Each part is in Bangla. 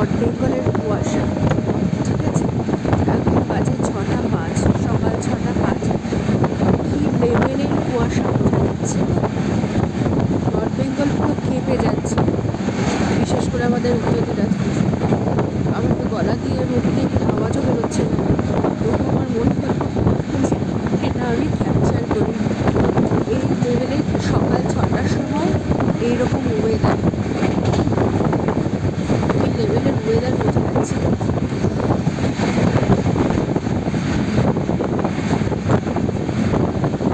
নর্থ বেঙ্গলের কুয়াশা। ঠিক আছে, এখন বাজে 6টা 5, সকাল 6টা 5। কি লেভেলের কুয়াশা বোঝা যাচ্ছে না? নর্থ বেঙ্গল পুরো কেঁপে যাচ্ছে, বিশেষ করে আমাদের উত্তর দিনাজপুর। আমার তো গলা দিয়ে মুখ দিয়ে আওয়াজও বেরোচ্ছে না, তবু আমার মনে হলো এটা আমি ক্যাপচার করি। এই লেভেলে সকাল 6টার সময় এইরকম ওয়েদার, কি লেভেলের ওয়েদার বোঝা যাচ্ছে।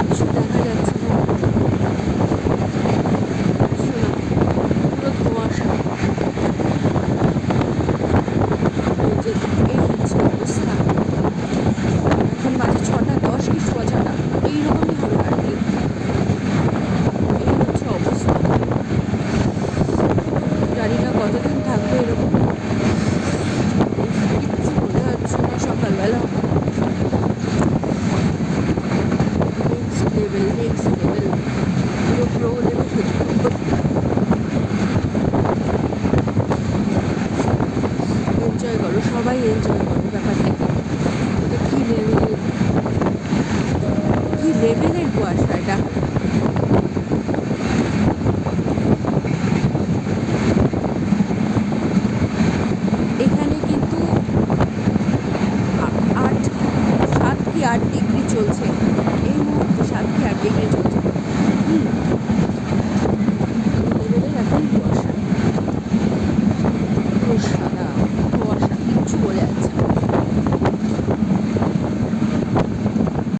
কিছু দেখা যাচ্ছে না, কিছু না, পুরো ধোঁয়াশা। এই যে এই হচ্ছে অবস্থা। এখন বাজে 6টা 10 কি 6টা, এইরকমই হবে আর কি। এই হচ্ছে অবস্থা, জানি না কতদিন থাকবে এরকম। কিচ্ছু বোঝা যাচ্ছে না সকালবেলা। নেক্সট লেভেল, নেক্সট লেভেল, পুরো প্রো লেভেল। এনজয় করো, সবাই এনজয় করো ব্যাপারটাকে। এটা কী লেভেলের, কী লেভেলের কুয়াশা এটা।